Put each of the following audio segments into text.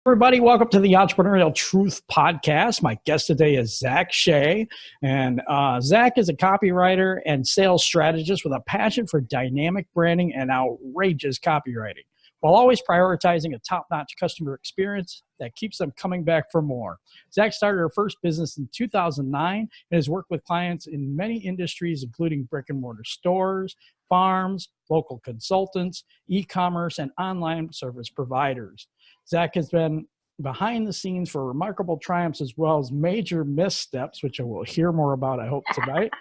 Everybody, welcome to the Entrepreneurial Truth Podcast. My guest today is Zack Shay, and Zack is a copywriter and sales strategist with a passion for dynamic branding and outrageous copywriting, while always prioritizing a top-notch customer experience that keeps them coming back for more. Zack started her first business in 2009 and has worked with clients in many industries, including brick-and-mortar stores, farms, local consultants, e-commerce, and online service providers. Zack has been behind the scenes for remarkable triumphs as well as major missteps, which I will hear more about, I hope, tonight.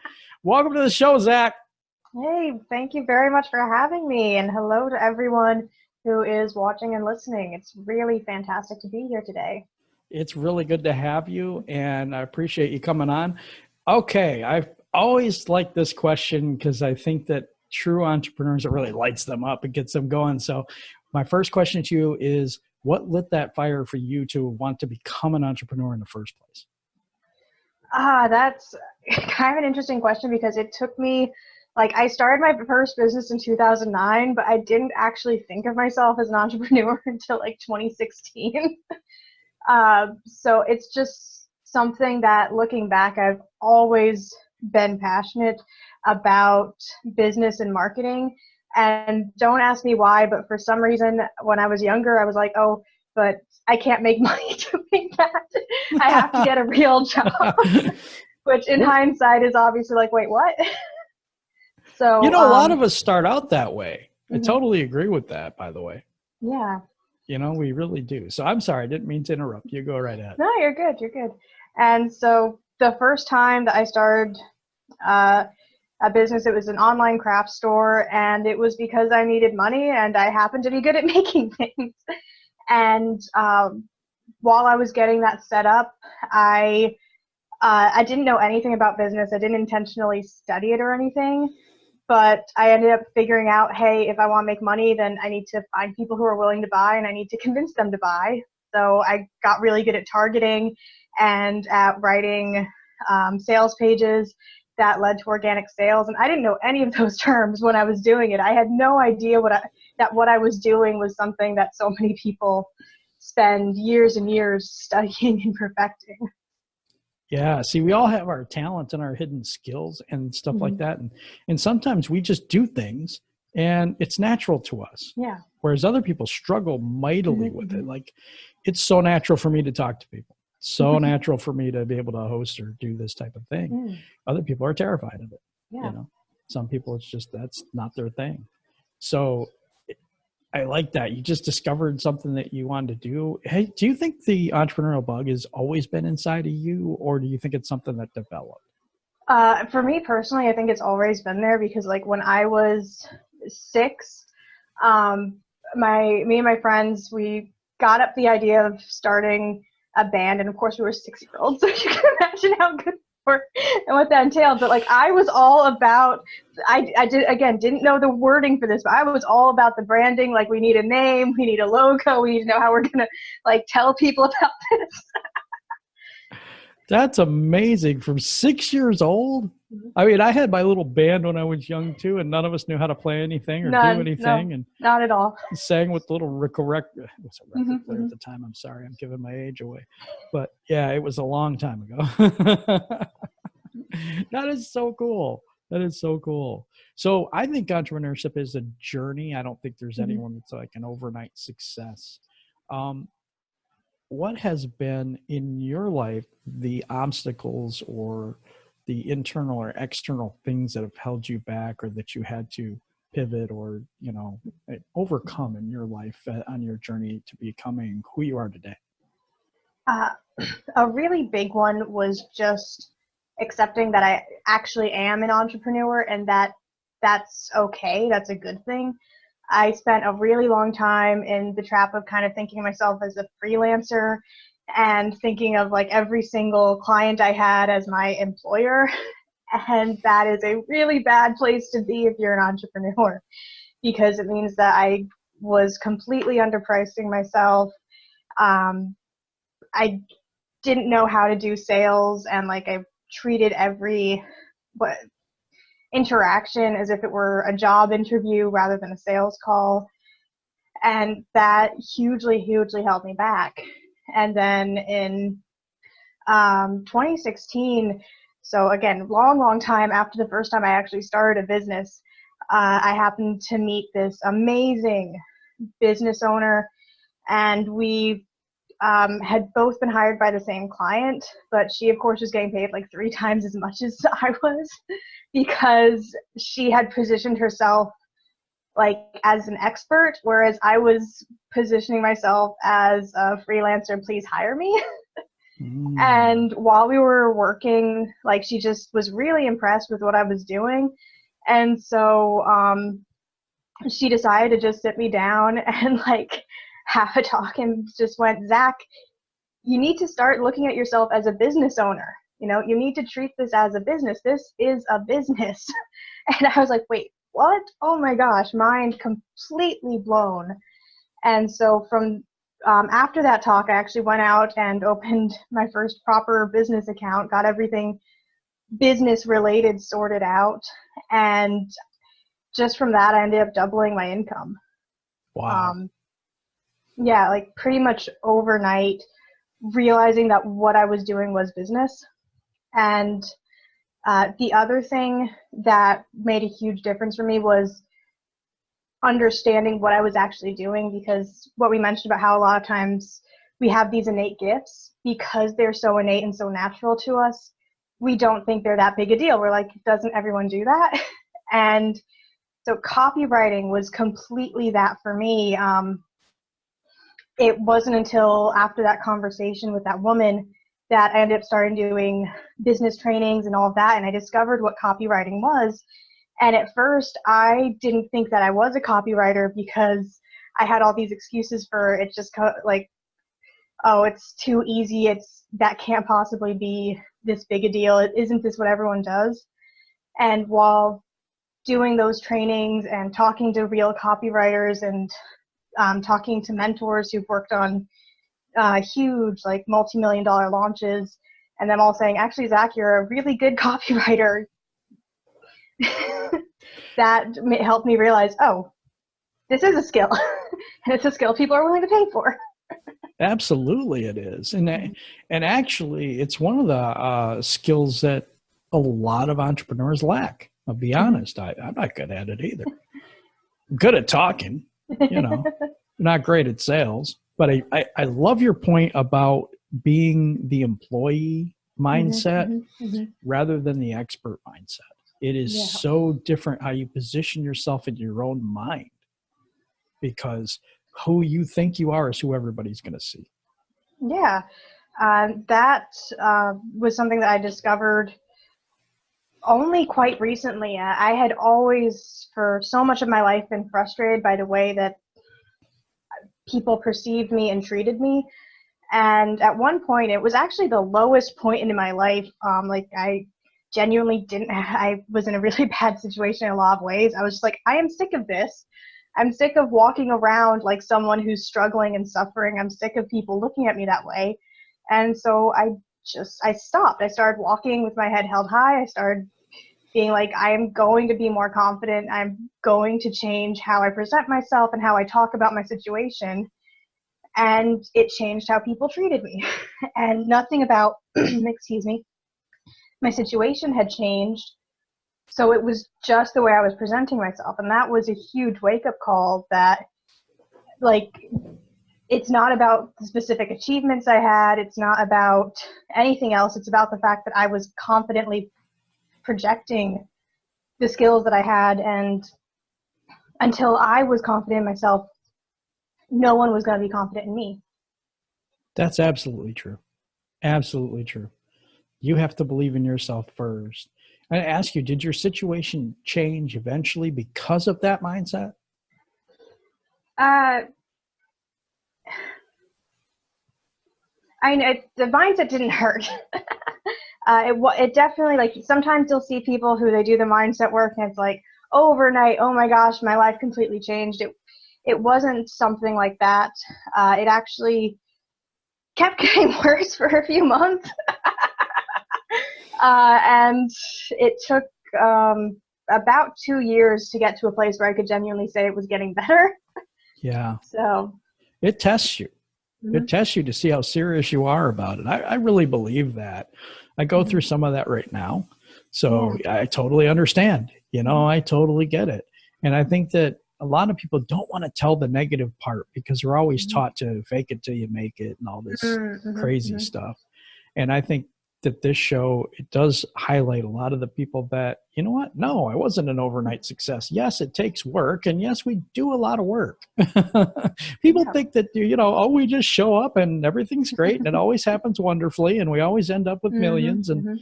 Welcome to the show, Zack. Hey, thank you very much for having me, and hello to everyone who is watching and listening. It's really fantastic to be here today. It's really good to have you, and I appreciate you coming on. Okay, I've always liked this question because I think that true entrepreneurs, it really lights them up and gets them going. So my first question to you is, what lit that fire for you to want to become an entrepreneur in the first place? That's kind of an interesting question because it took me, I started my first business in 2009, but I didn't actually think of myself as an entrepreneur until 2016. So it's just something that, looking back, I've always been passionate about business and marketing. And don't ask me why, but for some reason, when I was younger, I was like, oh, but I can't make money doing that. I have to get a real job, which in hindsight is obviously wait, what? So, a lot of us start out that way. I totally agree with that, by the way. Yeah. We really do. So I'm sorry, I didn't mean to interrupt. You go right ahead. No, you're good. You're good. And so the first time that I started a business, it was an online craft store, and it was because I needed money and I happened to be good at making things. And while I was getting that set up, I didn't know anything about business. I didn't intentionally study it or anything, but I ended up figuring out, hey, if I want to make money, then I need to find people who are willing to buy, and I need to convince them to buy. So I got really good at targeting and at writing sales pages that led to organic sales. And I didn't know any of those terms when I was doing it. I had no idea that what I was doing was something that so many people spend years and years studying and perfecting. Yeah. See, we all have our talents and our hidden skills and stuff like that. And sometimes we just do things and it's natural to us. Yeah. Whereas other people struggle mightily with it. It's so natural for me to talk to people. So natural for me to be able to host or do this type of thing. Other people are terrified of it. Yeah. Some people, it's just, that's not their thing. So I like that. You just discovered something that you wanted to do. Hey, do you think the entrepreneurial bug has always been inside of you, or do you think it's something that developed? For me personally, I think it's always been there because when I was 6, me and my friends, we got up the idea of starting a band, and of course we were 6-year-olds, so you can imagine how good we were and what that entailed. But I was all about, didn't know the wording for this, but I was all about the branding. We need a name, we need a logo, we need to know how we're gonna tell people about this. That's amazing. From 6 years old? I mean, I had my little band when I was young too, and none of us knew how to play anything or do anything. No, and not at all. Sang with little record player at the time. I'm sorry, I'm giving my age away. But yeah, it was a long time ago. That is so cool. That is so cool. So I think entrepreneurship is a journey. I don't think there's anyone that's an overnight success. What has been in your life the obstacles or the internal or external things that have held you back or that you had to pivot or, overcome in your life on your journey to becoming who you are today? A really big one was just accepting that I actually am an entrepreneur and that's okay. That's a good thing. I spent a really long time in the trap of kind of thinking of myself as a freelancer and thinking of every single client I had as my employer. And that is a really bad place to be if you're an entrepreneur, because it means that I was completely underpricing myself. I didn't know how to do sales, and I treated every interaction as if it were a job interview rather than a sales call. And that hugely, hugely held me back. And then in 2016, so again, long, long time after the first time I actually started a business, I happened to meet this amazing business owner, and we had both been hired by the same client, but she, of course, was getting paid like 3 times as much as I was because she had positioned herself like as an expert, whereas I was positioning myself as a freelancer, please hire me. And while we were working, like, she just was really impressed with what I was doing. And so she decided to just sit me down and like have a talk, and just went, Zach, you need to start looking at yourself as a business owner. You know, you need to treat this as a business. This is a business. And I was like, wait, what? Oh my gosh, mind completely blown. And so from after that talk, I actually went out and opened my first proper business account, got everything business related sorted out. And just from that, I ended up doubling my income. Wow. Yeah, like pretty much overnight, realizing that what I was doing was business. And the other thing that made a huge difference for me was understanding what I was actually doing, because what we mentioned about how a lot of times we have these innate gifts, because they're so innate and so natural to us, we don't think they're that big a deal. We're like, doesn't everyone do that? And so copywriting was completely that for me. It wasn't until after that conversation with that woman that I ended up starting doing business trainings and all of that, and I discovered what copywriting was. And at first, I didn't think that I was a copywriter because I had all these excuses for it, just like, oh, it's too easy. That can't possibly be this big a deal. Isn't this what everyone does? And while doing those trainings and talking to real copywriters and talking to mentors who've worked on huge, like multi-million-dollar launches, and them all saying, actually, Zach, you're a really good copywriter. That helped me realize, oh, this is a skill. And it's a skill people are willing to pay for. Absolutely it is. And actually, it's one of the skills that a lot of entrepreneurs lack. I'll be honest. I'm not good at it either. I'm good at talking, not great at sales. But I love your point about being the employee mindset rather than the expert mindset. It is so different how you position yourself in your own mind, because who you think you are is who everybody's going to see. Yeah. That was something that I discovered only quite recently. I had always, for so much of my life, been frustrated by the way that people perceived me and treated me. And at one point, it was actually the lowest point in my life. Like, I genuinely I was in a really bad situation in a lot of ways. I was just like, I am sick of this. I'm sick of walking around like someone who's struggling and suffering. I'm sick of people looking at me that way. And so I stopped. I started walking with my head held high. I started being like, I am going to be more confident. I'm going to change how I present myself and how I talk about my situation. And it changed how people treated me. And nothing about, excuse me, my situation had changed. So it was just the way I was presenting myself. And that was a huge wake-up call that, like, it's not about the specific achievements I had. It's not about anything else. It's about the fact that I was confidently projecting the skills that I had. And until I was confident in myself, no one was going to be confident in me. That's absolutely true. Absolutely true. You have to believe in yourself first. I ask you, did your situation change eventually because of that mindset? The mindset didn't hurt. It definitely, like, sometimes you'll see people who they do the mindset work and it's like overnight, oh my gosh, my life completely changed. It wasn't something like that. It actually kept getting worse for a few months. And it took about 2 years to get to a place where I could genuinely say it was getting better. Yeah. So It tests you. It tests you to see how serious you are about it. I really believe that. I go through some of that right now. So I totally understand. I totally get it. And I think that a lot of people don't want to tell the negative part because we're always taught to fake it till you make it and all this crazy stuff. And I think that this show, it does highlight a lot of the people that, you know what? No, I wasn't an overnight success. Yes, it takes work. And yes, we do a lot of work. People think that, oh, we just show up and everything's great and it always happens wonderfully and we always end up with millions. And,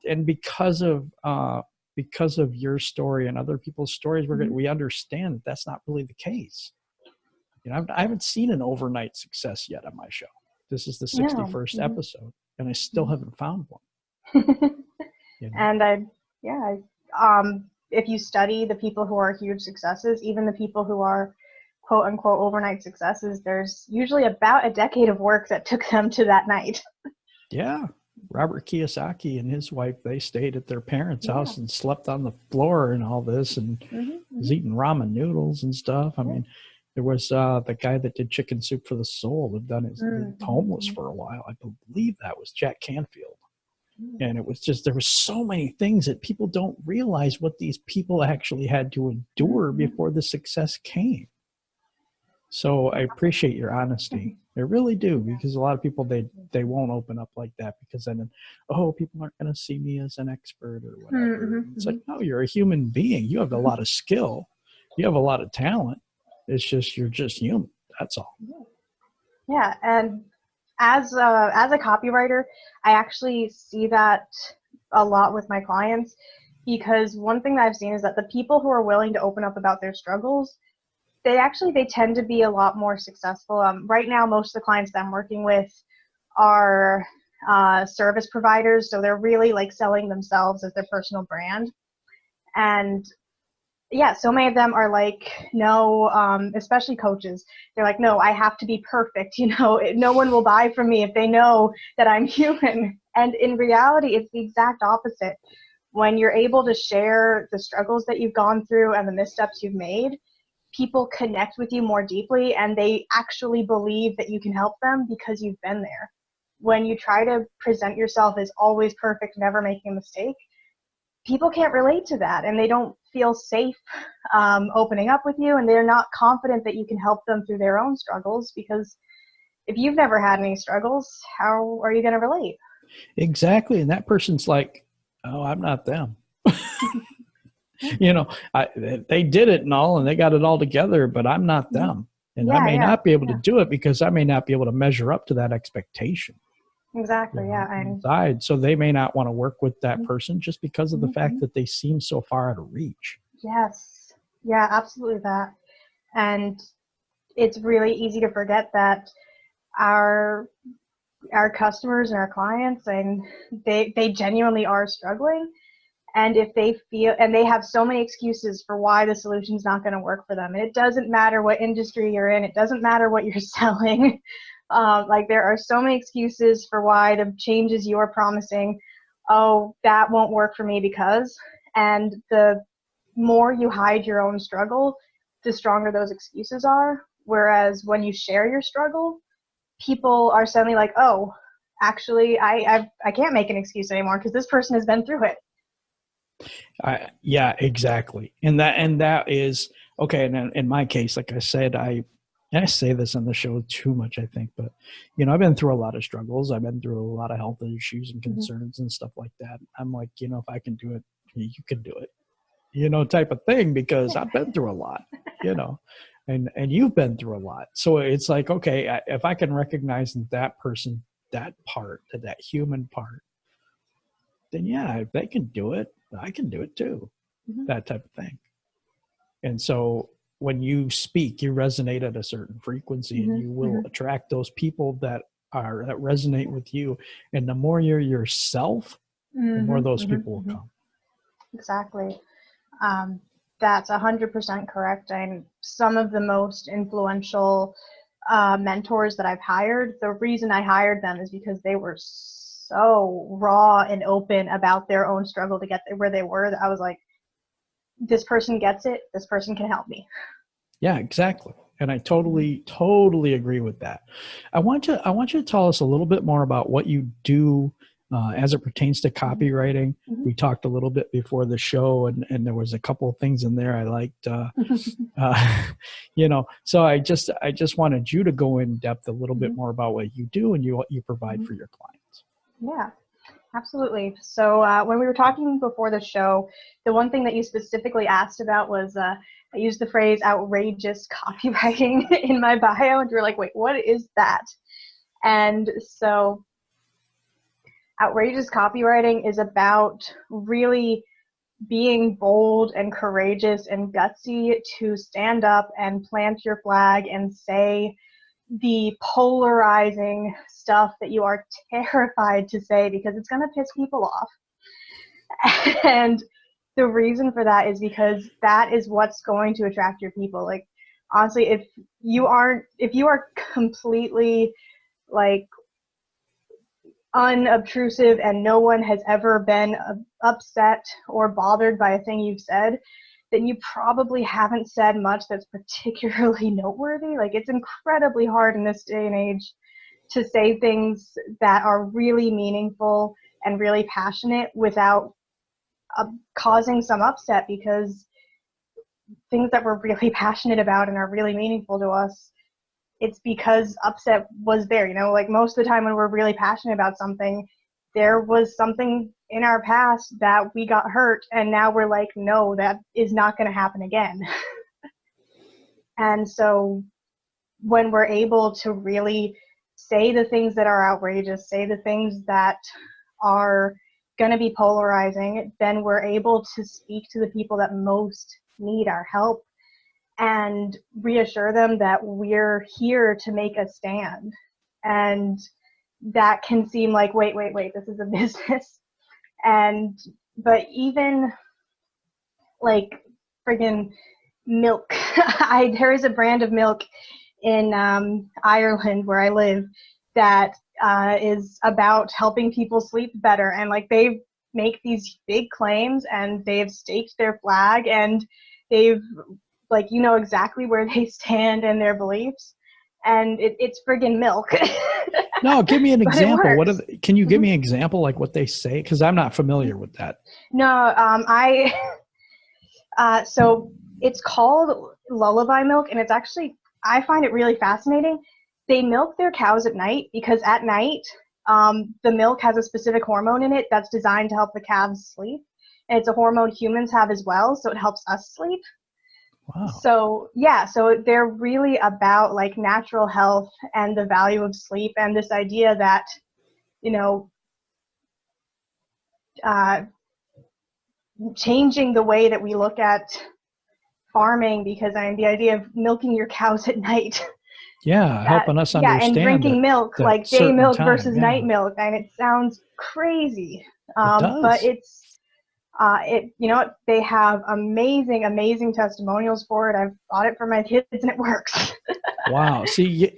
and because of your story and other people's stories, we understand that that's not really the case. I haven't seen an overnight success yet on my show. This is the 61st episode, and I still haven't found one. And if you study the people who are huge successes, even the people who are quote unquote overnight successes, there's usually about a decade of work that took them to that night. Yeah. Robert Kiyosaki and his wife, they stayed at their parents' house and slept on the floor and all this and was eating ramen noodles and stuff. I mean, there was the guy that did Chicken Soup for the Soul had done his homeless for a while. I believe that was Jack Canfield. And it was just, there were so many things that people don't realize what these people actually had to endure before the success came. So I appreciate your honesty. I really do, because a lot of people, they won't open up like that because then, people aren't going to see me as an expert or whatever. It's like, no, you're a human being. You have a lot of skill. You have a lot of talent. It's just, you're just human. That's all. Yeah. And as a copywriter, I actually see that a lot with my clients, because one thing that I've seen is that the people who are willing to open up about their struggles, they tend to be a lot more successful. Right now, most of the clients that I'm working with are service providers. So they're really like selling themselves as their personal brand. And yeah, so many of them are like, no, especially coaches. They're like, no, I have to be perfect. No one will buy from me if they know that I'm human. And in reality, it's the exact opposite. When you're able to share the struggles that you've gone through and the missteps you've made, people connect with you more deeply and they actually believe that you can help them because you've been there. When you try to present yourself as always perfect, never making a mistake, people can't relate to that and they don't feel safe opening up with you, and they're not confident that you can help them through their own struggles, because if you've never had any struggles, how are you going to relate? Exactly. And that person's like, oh, I'm not them. They did it and all, and they got it all together, but I'm not them. And I may not be able to do it because I may not be able to measure up to that expectation. Exactly. Inside. So they may not want to work with that person just because of the fact that they seem so far out of reach. Yes. Yeah, absolutely that. And it's really easy to forget that our customers and our clients, and they genuinely are struggling. And if they feel, and they have so many excuses for why the solution's not going to work for them. And it doesn't matter what industry you're in. It doesn't matter what you're selling. There are so many excuses for why the changes you're promising, that won't work for me because, and the more you hide your own struggle, the stronger those excuses are. Whereas when you share your struggle, people are suddenly like, oh, actually, I can't make an excuse anymore because this person has been through it. Yeah, exactly. And that is okay. And in my case, like I said, I say this on the show too much, I think, but I've been through a lot of struggles. I've been through a lot of health issues and concerns and stuff like that. I'm like, if I can do it, you can do it, type of thing, because I've been through a lot, and you've been through a lot. So it's like, okay, if I can recognize in that person, that part, that human part, then yeah, if they can do it, I can do it too. That type of thing. And so when you speak, you resonate at a certain frequency, and you will attract those people that resonate with you. And the more you're yourself, the more those people will come. Exactly. That's 100% correct. And some of the most influential mentors that I've hired, the reason I hired them is because they were so raw and open about their own struggle to get where they were, that I was like, this person gets it. This person can help me. Yeah, exactly. And I totally agree with that. I want you to tell us a little bit more about what you do as it pertains to copywriting. Mm-hmm. We talked a little bit before the show, and there was a couple of things in there I liked. So I just wanted you to go in depth a little bit more about what you do and what you provide for your clients. Yeah. Absolutely. So when we were talking before the show, the one thing that you specifically asked about was I used the phrase outrageous copywriting in my bio, and you were like, wait, what is that? And so outrageous copywriting is about really being bold and courageous and gutsy to stand up and plant your flag and say the polarizing stuff that you are terrified to say because it's going to piss people off. And the reason for that is because that is what's going to attract your people. Like, honestly, if you are completely like unobtrusive and no one has ever been upset or bothered by a thing you've said, then you probably haven't said much that's particularly noteworthy. Like, it's incredibly hard in this day and age to say things that are really meaningful and really passionate without causing some upset, because things that we're really passionate about and are really meaningful to us, it's because upset was there. Like, most of the time when we're really passionate about something, there was something in our past that we got hurt, and now we're like, no, that is not going to happen again. And so when we're able to really say the things that are outrageous, say the things that are going to be polarizing, then we're able to speak to the people that most need our help and reassure them that we're here to make a stand. And that can seem like, wait, this is a business. But even like friggin' milk. There is a brand of milk in Ireland where I live that is about helping people sleep better, and like they make these big claims and they've staked their flag and they've exactly where they stand and their beliefs, and it's friggin' milk. No, give me an example. Can you give Mm-hmm. me an example, like what they say? Because I'm not familiar with that. No, so it's called lullaby milk, and it's actually, I find it really fascinating. They milk their cows at night because at night, the milk has a specific hormone in it that's designed to help the calves sleep. And it's a hormone humans have as well, so it helps us sleep. Wow. So yeah, so they're really about like natural health and the value of sleep, and this idea that, changing the way that we look at farming, because the idea of milking your cows at night. Yeah, helping us understand. And drinking milk, like day milk versus night milk, and it sounds crazy. It does. But they have amazing testimonials for it. I've bought it for my kids and it works. Wow. See,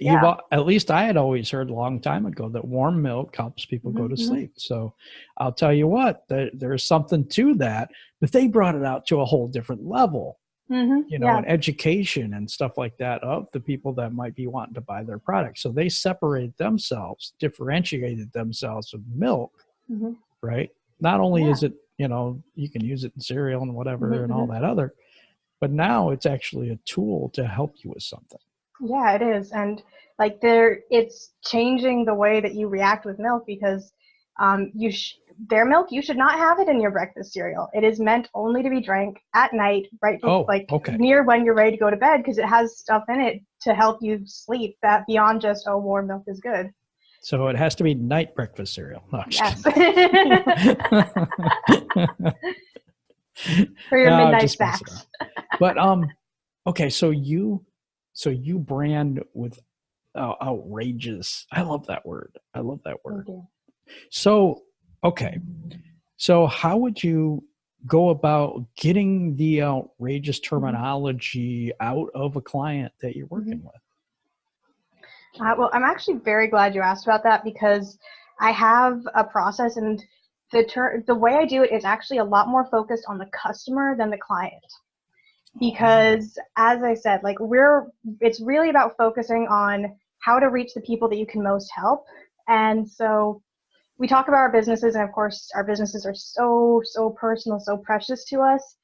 at least I had always heard a long time ago that warm milk helps people go to sleep. So I'll tell you what, there's something to that, but they brought it out to a whole different level, and education and stuff like that of the people that might be wanting to buy their product. So they separated themselves, differentiated themselves with milk, right? Not only is it, you can use it in cereal and whatever and all that other, but now it's actually a tool to help you with something. Yeah, it is. And like it's changing the way that you react with milk, because their milk, you should not have it in your breakfast cereal. It is meant only to be drank at night, right? Near when you're ready to go to bed, because it has stuff in it to help you sleep that beyond just, warm milk is good. So it has to be night breakfast cereal. No, yes. For your midnight snacks. But okay, so you brand with outrageous. I love that word. So, okay. So how would you go about getting the outrageous terminology out of a client that you're working with? Well, I'm actually very glad you asked about that, because I have a process, and the way I do it is actually a lot more focused on the customer than the client. because as I said, like it's really about focusing on how to reach the people that you can most help. And so we talk about our businesses, and of course our businesses are so personal, so precious to us.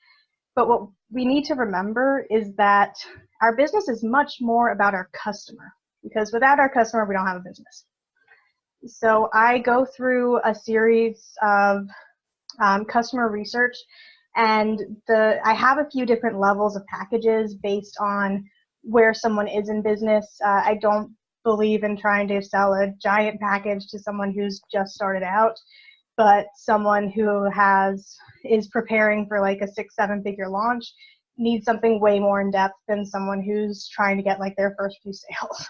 But what we need to remember is that our business is much more about our customer, because without our customer, we don't have a business. So I go through a series of customer research, and I have a few different levels of packages based on where someone is in business. I don't believe in trying to sell a giant package to someone who's just started out, but someone who is preparing for like a 6-7 figure launch needs something way more in depth than someone who's trying to get like their first few sales.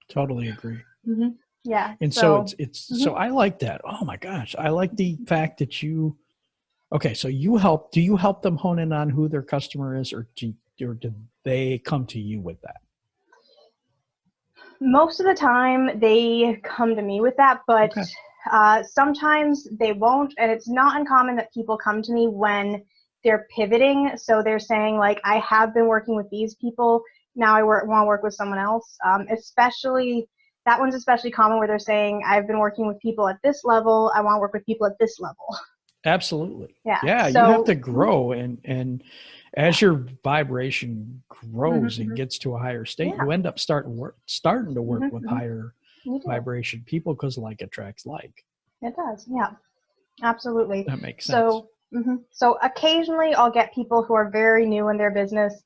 Totally agree. Mm-hmm. Yeah. And so so I like that. Oh my gosh. I like the fact that okay, so do you help them hone in on who their customer is, or do they come to you with that? Most of the time they come to me with that, but sometimes they won't. And it's not uncommon that people come to me when they're pivoting. So they're saying like, I have been working with these people. Now I want to work with someone else. That one's especially common where they're saying, I've been working with people at this level. I want to work with people at this level. Absolutely. Yeah. So, you have to grow, and as your vibration grows and gets to a higher state, you end up starting to work with higher vibration people, because like attracts like. It does. Yeah, absolutely. That makes sense. So occasionally I'll get people who are very new in their business,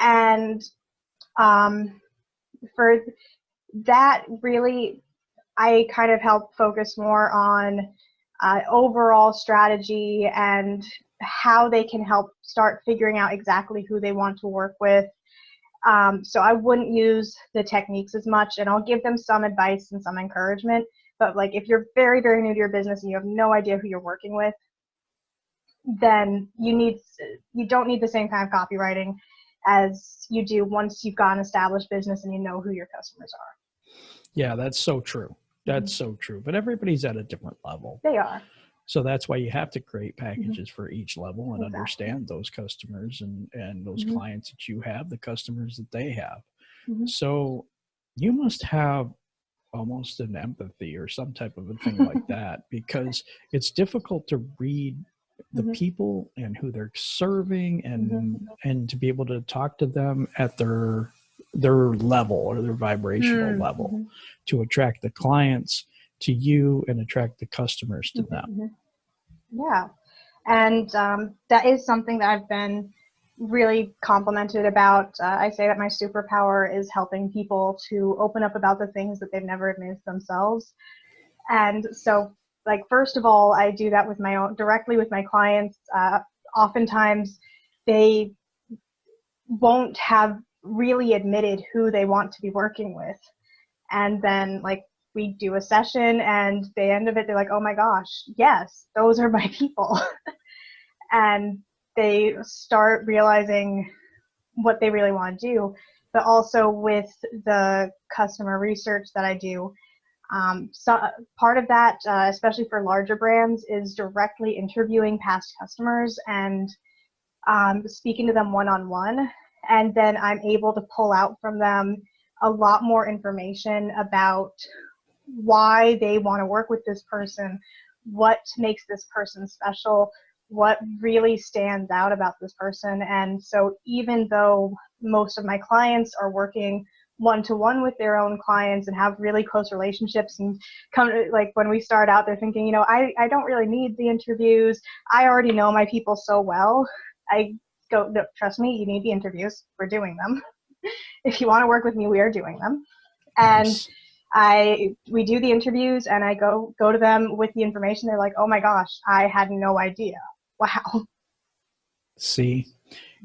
and for that, really, I kind of help focus more on overall strategy and how they can help start figuring out exactly who they want to work with. So I wouldn't use the techniques as much, and I'll give them some advice and some encouragement. But like if you're very, very new to your business and you have no idea who you're working with, then you don't need the same kind of copywriting as you do once you've got an established business and you know who your customers are. Yeah, that's so true. That's so true. But everybody's at a different level. They are. So that's why you have to create packages for each level and understand those customers and those clients that you have, the customers that they have. So you must have almost an empathy or some type of a thing like that, because it's difficult to read the people and who they're serving, and to be able to talk to them at their level or their vibrational level to attract the clients to you and attract the customers to them. Yeah. And that is something that I've been really complimented about. I say that my superpower is helping people to open up about the things that they've never admitted to themselves. And so, like, first of all, I do that directly with my clients. Oftentimes they won't have really admitted who they want to be working with. And then like we do a session, and the end of it, they're like, oh my gosh, yes, those are my people. And they start realizing what they really want to do. But also with the customer research that I do, so part of that, especially for larger brands, is directly interviewing past customers and speaking to them one-on-one. And then I'm able to pull out from them a lot more information about why they want to work with this person, what makes this person special, what really stands out about this person. And so even though most of my clients are working one-to-one with their own clients and have really close relationships, and like when we start out, they're thinking, I don't really need the interviews. I already know my people so well. I go, no, trust me, you need the interviews. We're doing them. If you want to work with me, we are doing them. And we do the interviews, and I go to them with the information. They're like, oh my gosh, I had no idea. Wow. See,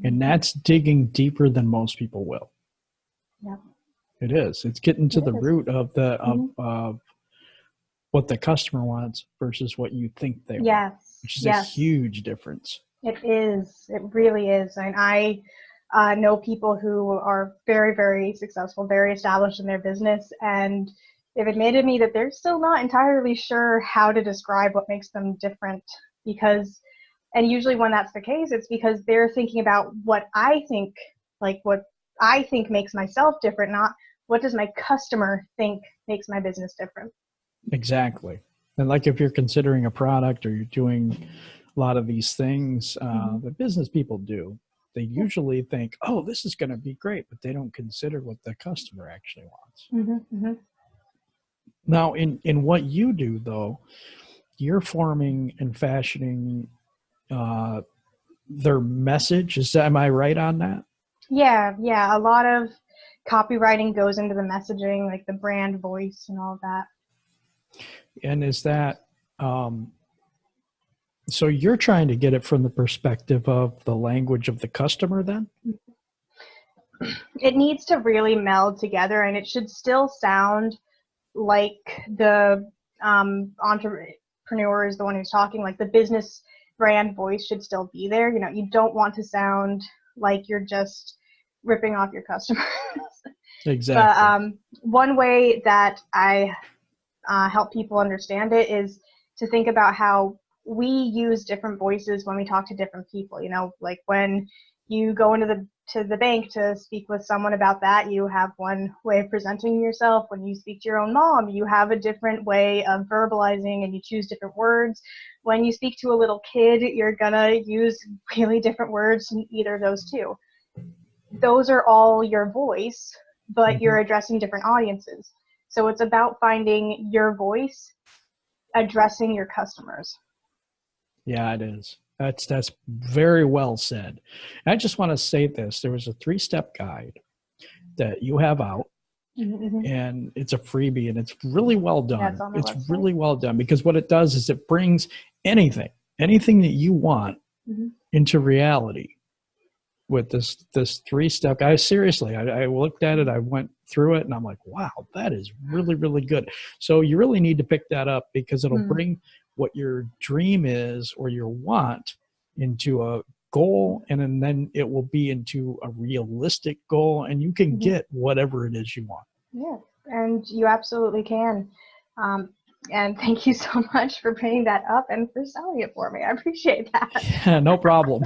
and that's digging deeper than most people will. Yeah. It is. It's getting to the root of of what the customer wants versus what you think they want, which is a huge difference. It is. It really is. And I know people who are very, very successful, very established in their business, and they've admitted to me that they're still not entirely sure how to describe what makes them different, because And usually when that's the case, it's because they're thinking about what I think, like what I think makes myself different, not what does my customer think makes my business different. Exactly. And like if you're considering a product or you're doing a lot of these things that business people do, they usually think, oh, this is going to be great, but they don't consider what the customer actually wants. Now, in what you do, though, you're forming and fashioning their message. Am I right on that? Yeah. A lot of copywriting goes into the messaging, like the brand voice and all of that. And is that, so you're trying to get it from the perspective of the language of the customer then? It needs to really meld together, and it should still sound like the entrepreneur is the one who's talking, like the business brand voice should still be there. You know, you don't want to sound like you're just ripping off your customers. Exactly. But one way that I help people understand it is to think about how we use different voices when we talk to different people. You know, like when you go into the bank to speak with someone about that, you have one way of presenting yourself. When you speak to your own mom, you have a different way of verbalizing and you choose different words. When you speak to a little kid, you're gonna use really different words in either of those two. Those are all your voice, but you're addressing different audiences. So it's about finding your voice, addressing your customers. Yeah, it is. That's very well said. I just want to say this. There was a 3-step guide that you have out, and it's a freebie, and it's really well done. Yeah, it's really well done because what it does is it brings anything that you want into reality with this 3-step guide. Seriously, I looked at it, I went through it, and I'm like, wow, that is really, really good. So you really need to pick that up because it'll bring what your dream is or your want into a goal, and then it will be into a realistic goal, and you can get whatever it is you want. Yeah, and you absolutely can. And thank you so much for bringing that up and for selling it for me. I appreciate that. Yeah, no problem.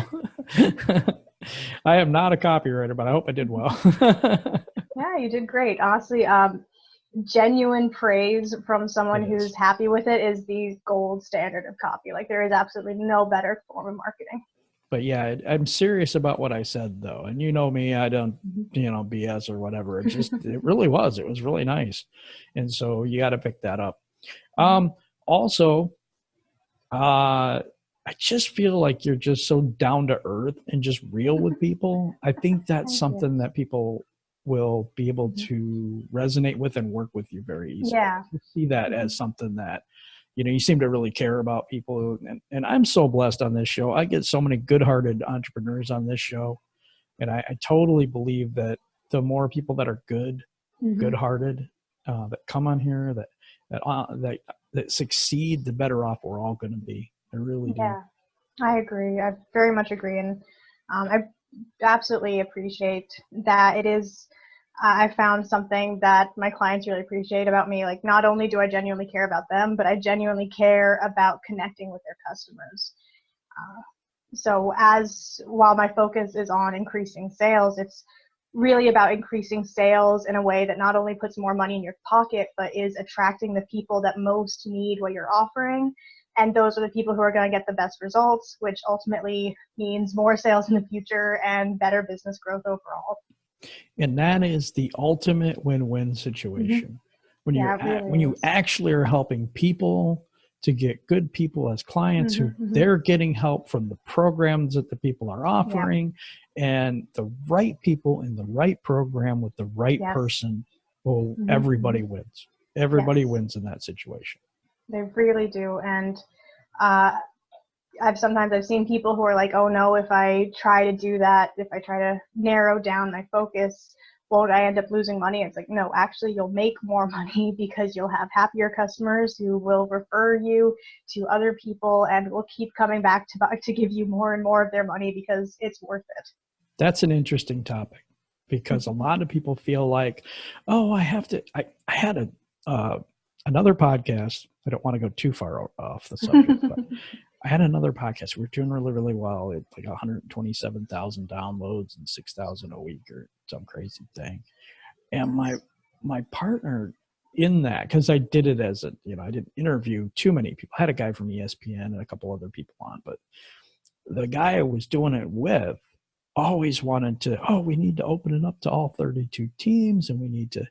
I am not a copywriter, but I hope I did well. Yeah, you did great. Honestly, genuine praise from someone who's happy with it is the gold standard of copy. Like there is absolutely no better form of marketing. But yeah, I'm serious about what I said though. And you know me, I don't, BS or whatever. It was really nice. And so you got to pick that up. Also, I just feel like you're just so down to earth and just real with people. I think that's something that people will be able to resonate with and work with you very easily. Yeah. I see that as something that, you seem to really care about people. And I'm so blessed on this show. I get so many good-hearted entrepreneurs on this show. And I totally believe that the more people that are good-hearted, that come on here, that succeed, the better off we're all going to be. I really do. Yeah, I agree. I very much agree. And I absolutely appreciate that. It is, I found something that my clients really appreciate about me. Like not only do I genuinely care about them, but I genuinely care about connecting with their customers. So while my focus is on increasing sales, it's really about increasing sales in a way that not only puts more money in your pocket, but is attracting the people that most need what you're offering. And those are the people who are going to get the best results, which ultimately means more sales in the future and better business growth overall. And that is the ultimate win-win situation. When you actually are helping people to get good people as clients who they're getting help from the programs that the people are offering, and the right people in the right program with the right person, well, everybody wins. Everybody wins in that situation. They really do. And I've seen people who are like, oh no, if I try to do that, if I try to narrow down my focus, won't I end up losing money? It's like, no, actually you'll make more money because you'll have happier customers who will refer you to other people and will keep coming back to give you more and more of their money because it's worth it. That's an interesting topic because a lot of people feel like, oh, I had another podcast. I don't want to go too far off the subject, but I had another podcast. We were doing really, really well. It like 127,000 downloads and 6,000 a week or some crazy thing. And my partner in that, because I did it as a, I didn't interview too many people. I had a guy from ESPN and a couple other people on, but the guy I was doing it with always wanted to, we need to open it up to all 32 teams, and we need to,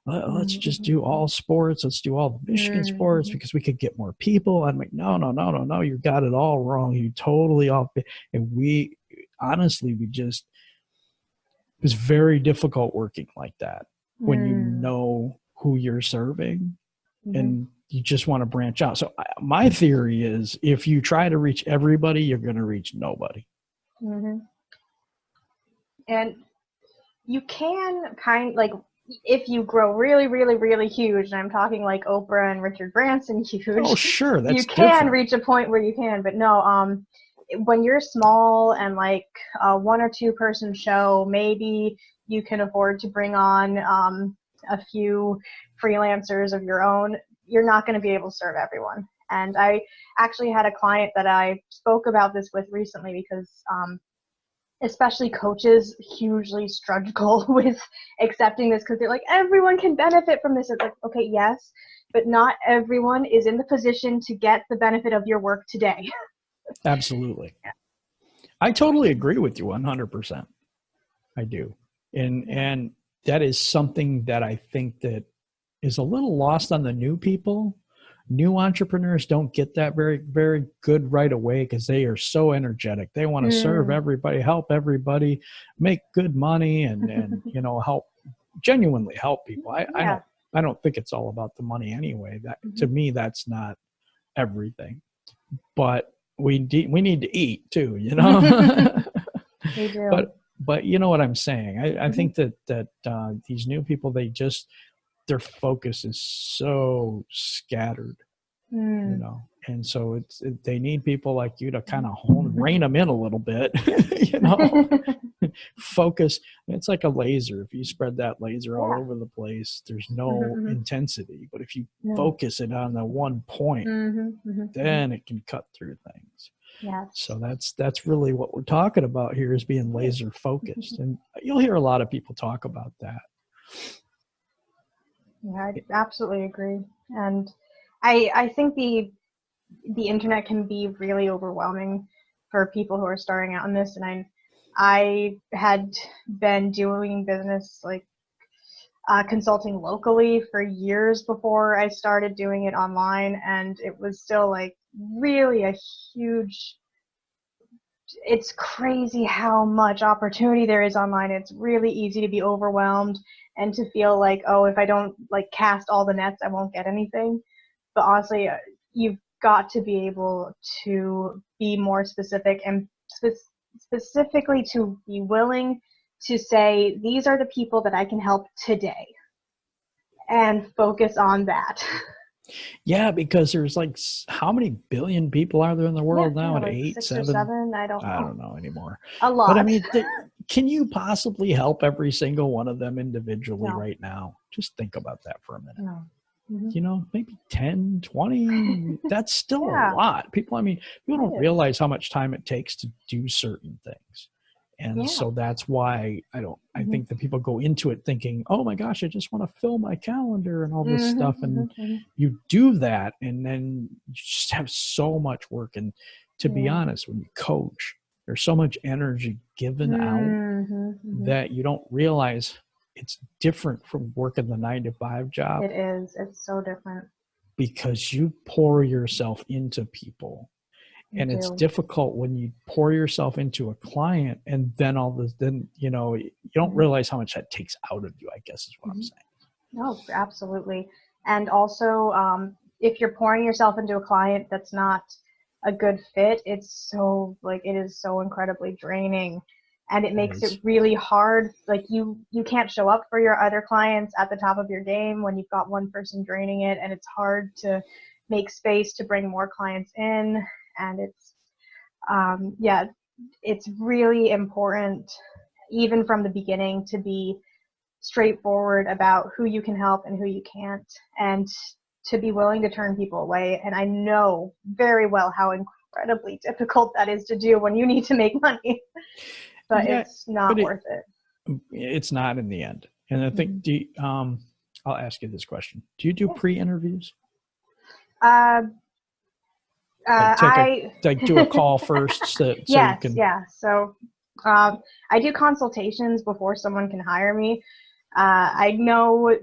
let's just do all sports. Let's do all the Michigan sports because we could get more people. I'm like, no, you got it all wrong. You totally off. And we honestly, it was very difficult working like that when you know who you're serving and you just want to branch out. So my theory is if you try to reach everybody, you're going to reach nobody. And you can if you grow really, really, really huge, and I'm talking like Oprah and Richard Branson huge. Oh, sure. That's you can different. reach a point where you can, but no, when you're small and like a 1 or 2 person show, maybe you can afford to bring on a few freelancers of your own. You're not going to be able to serve everyone. And I actually had a client that I spoke about this with recently because especially coaches hugely struggle with accepting this because they're like, everyone can benefit from this. It's like, okay, yes, but not everyone is in the position to get the benefit of your work today. Absolutely. I totally agree with you 100%. I do. And that is something that I think that is a little lost on the new people. New entrepreneurs don't get that very, very good right away because they are so energetic. They want to serve everybody, help everybody, make good money, and genuinely help people. I don't think it's all about the money anyway. That to me, that's not everything. But we need to eat too, We do. But you know what I'm saying. I think that these new people, their focus is so scattered, and so they need people like you to kind of rein them in a little bit, focus. It's like a laser. If you spread that laser all over the place, there's no intensity. But if you focus it on the one point, then it can cut through things. Yes. So that's really what we're talking about here, is being laser focused. And you'll hear a lot of people talk about that. Yeah, I absolutely agree. And I think the internet can be really overwhelming for people who are starting out in this. And I had been doing business like consulting locally for years before I started doing it online, and it was still like really a huge. It's crazy how much opportunity there is online. It's really easy to be overwhelmed and to feel like, oh, if I don't like cast all the nets, I won't get anything. But honestly, you've got to be able to be more specific and specifically to be willing to say, these are the people that I can help today, and focus on that. Yeah, because there's like, how many billion people are there in the world now? At like 8, 6 7? or 7? I don't know anymore. A lot. But I mean, can you possibly help every single one of them individually right now? Just think about that for a minute. No. Maybe 10, 20, that's still a lot. People don't realize how much time it takes to do certain things. And so that's why I think that people go into it thinking, oh my gosh, I just want to fill my calendar and all this stuff. And you do that, and then you just have so much work. And to be honest, when you coach, there's so much energy given out that you don't realize it's different from working the 9-to-5 job. It is. It's so different. Because you pour yourself into people. And it's difficult when you pour yourself into a client, and then you don't realize how much that takes out of you, I guess is what I'm saying. No, absolutely. And also, if you're pouring yourself into a client that's not a good fit, it is so incredibly draining. And it makes it really hard. Like you can't show up for your other clients at the top of your game when you've got one person draining it, and it's hard to make space to bring more clients in. And it's really important, even from the beginning, to be straightforward about who you can help and who you can't. And to be willing to turn people away. And I know very well how incredibly difficult that is to do when you need to make money, but Yeah, it's not worth it. It's not in the end. And I think, I'll ask you this question. Do you do Yeah. pre-interviews? I do a call first so yes, you can. yeah. So I do consultations before someone can hire me. I know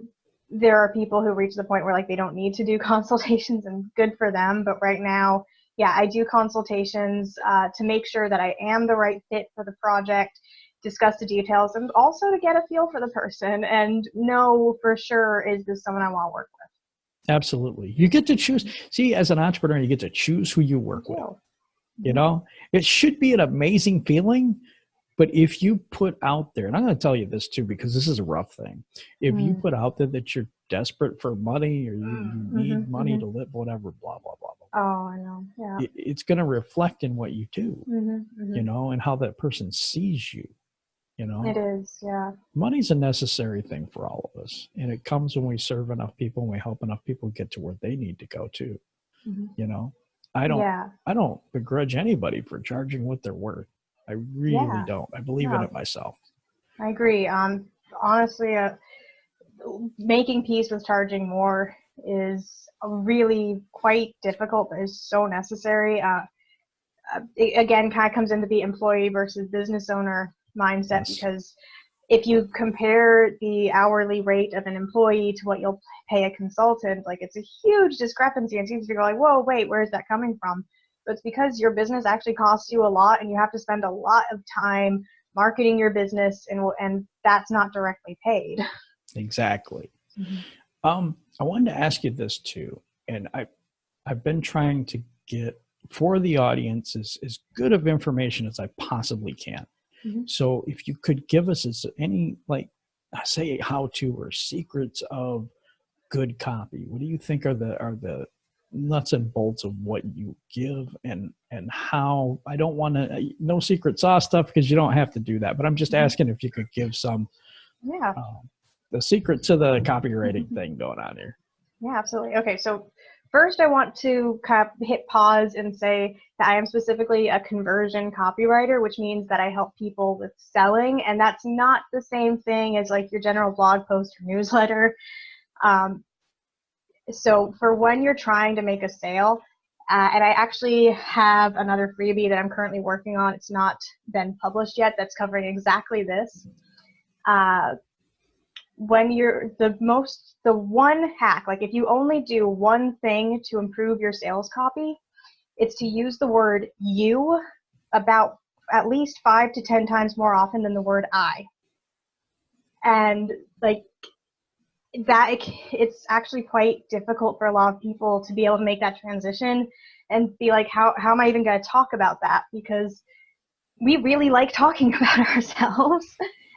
there are people who reach the point where like they don't need to do consultations, and good for them. But right now, yeah, I do consultations to make sure that I am the right fit for the project, discuss the details, and also to get a feel for the person and know for sure, is this someone I want to work with? Absolutely. You get to choose. See, as an entrepreneur, you get to choose who you work with. You know, it should be an amazing feeling. But if you put out there, and I'm going to tell you this too, because this is a rough thing. If you put out there that you're desperate for money, or you need money to live, whatever, blah, blah, blah, blah. Oh, I know. Yeah. It's going to reflect in what you do, you know, and how that person sees you. You know, it is, yeah. Money's a necessary thing for all of us. And it comes when we serve enough people and we help enough people get to where they need to go too. You know, I don't begrudge anybody for charging what they're worth. I really don't. I believe in it myself. I agree. Honestly, making peace with charging more is really quite difficult, but is so necessary. It, again, kind of comes into the employee versus business owner mindset, because if you compare the hourly rate of an employee to what you'll pay a consultant, like it's a huge discrepancy, and seems to go like, whoa, wait, where is that coming from? But it's because your business actually costs you a lot, and you have to spend a lot of time marketing your business, and that's not directly paid. Exactly. I wanted to ask you this too, and I've been trying to get for the audience as good of information as I possibly can. So if you could give us any, like, say, how-to or secrets of good copy, what do you think are the nuts and bolts of what you give, and how? I don't want to, no secret sauce stuff, because you don't have to do that, but I'm just asking if you could give some, the secret to the copywriting thing going on here. Yeah, absolutely. Okay, so first I want to kind of hit pause and say that I am specifically a conversion copywriter, which means that I help people with selling, and that's not the same thing as like your general blog post or newsletter. So for when you're trying to make a sale, and I actually have another freebie that I'm currently working on. It's not been published yet. That's covering exactly this. When you're the one hack, like if you only do one thing to improve your sales copy, it's to use the word you about at least 5 to 10 times more often than the word I. And like that, it's actually quite difficult for a lot of people to be able to make that transition and be like, how am I even going to talk about that? Because we really like talking about ourselves.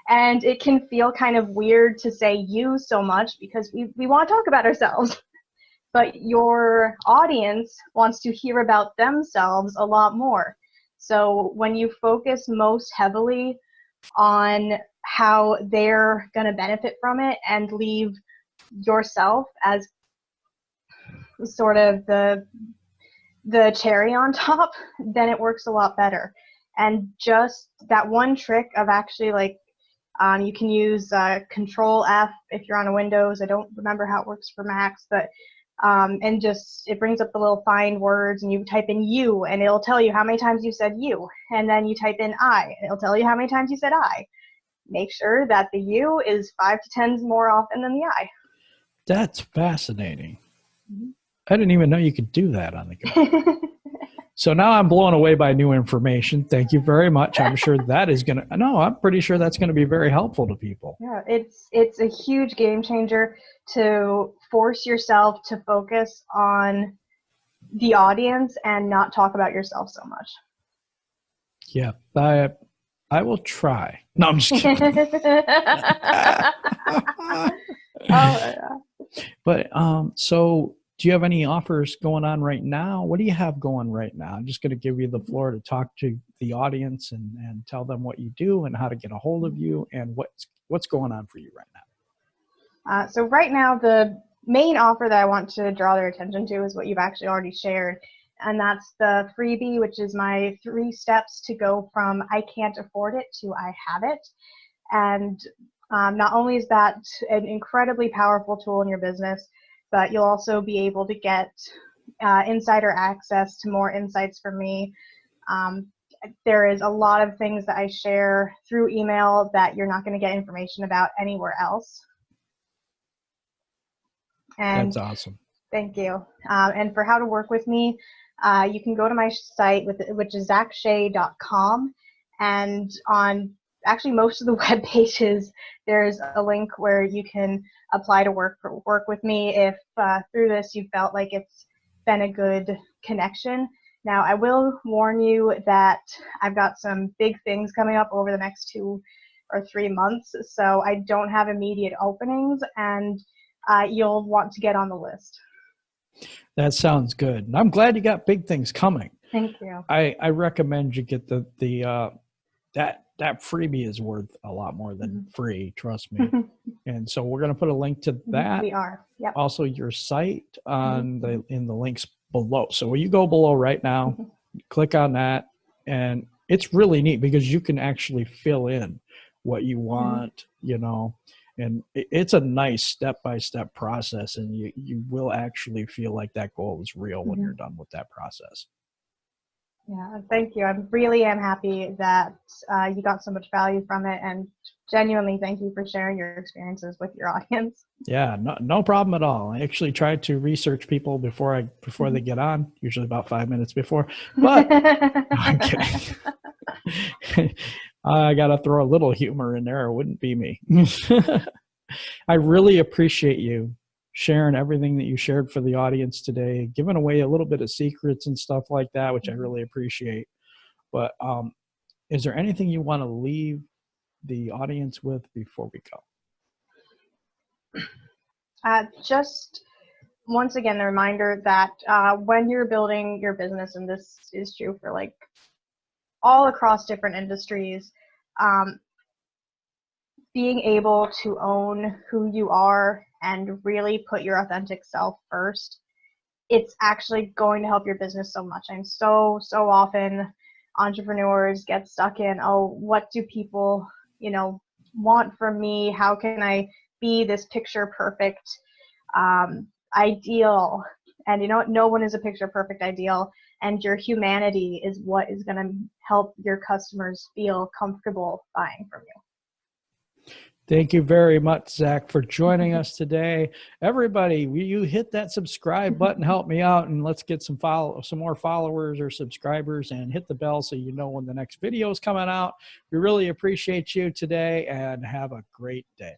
And it can feel kind of weird to say you so much, because we want to talk about ourselves. But your audience wants to hear about themselves a lot more. So when you focus most heavily on how they're going to benefit from it and leave yourself as sort of the cherry on top, then it works a lot better. And just that one trick of actually like, you can use Control F if you're on a Windows. I don't remember how it works for Macs, but and just it brings up the little find words, and you type in you, and it'll tell you how many times you said you, and then you type in I, and it'll tell you how many times you said I. Make sure that the you is 5 to 10 more often than the I. That's fascinating. I didn't even know you could do that on the go. So now I'm blown away by new information. Thank you very much. I'm sure that is going to, no, I'm pretty sure that's going to be very helpful to people. Yeah, it's a huge game changer to force yourself to focus on the audience and not talk about yourself so much. Yeah, I will try. No, I'm just kidding. But so do you have any offers going on right now? What do you have going right now? I'm just going to give you the floor to talk to the audience and tell them what you do and how to get a hold of you and what's going on for you right now. So right now, the main offer that I want to draw their attention to is what you've actually already shared. And that's the freebie, which is my 3 steps to go from I can't afford it to I have it. And not only is that an incredibly powerful tool in your business, but you'll also be able to get insider access to more insights from me. There is a lot of things that I share through email that you're not going to get information about anywhere else. And That's awesome. Thank you. And for how to work with me, you can go to my site, which is zackshay.com. And on actually most of the web pages, there's a link where you can apply to work with me if through this you felt like it's been a good connection. Now, I will warn you that I've got some big things coming up over the next 2 or 3 months, so I don't have immediate openings, and you'll want to get on the list. That sounds good. And I'm glad you got big things coming. Thank you. I recommend you get that freebie is worth a lot more than free, trust me. And so we're going to put a link to that. We are. Yep. Also your site on in the links below. So when you go below right now, click on that, and it's really neat because you can actually fill in what you want, you know, and it's a nice step-by-step process, and you will actually feel like that goal is real when you're done with that process. Yeah, thank you. I really am happy that you got so much value from it, and genuinely thank you for sharing your experiences with your audience. Yeah, no problem at all. I actually try to research people before they get on, usually about 5 minutes before, but no, I'm kidding. I got to throw a little humor in there. It wouldn't be me. I really appreciate you sharing everything that you shared for the audience today, giving away a little bit of secrets and stuff like that, which I really appreciate. But is there anything you want to leave the audience with before we go? Just once again, the reminder that when you're building your business, and this is true for like all across different industries, being able to own who you are and really put your authentic self first, it's actually going to help your business so much. And so often entrepreneurs get stuck in, oh, what do people, want from me? How can I be this picture perfect ideal? And no one is a picture perfect ideal. And your humanity is what is going to help your customers feel comfortable buying from you. Thank you very much, Zach, for joining us today. Everybody, you hit that subscribe button, help me out, and let's get some more followers or subscribers, and hit the bell so you know when the next video is coming out. We really appreciate you today, and have a great day.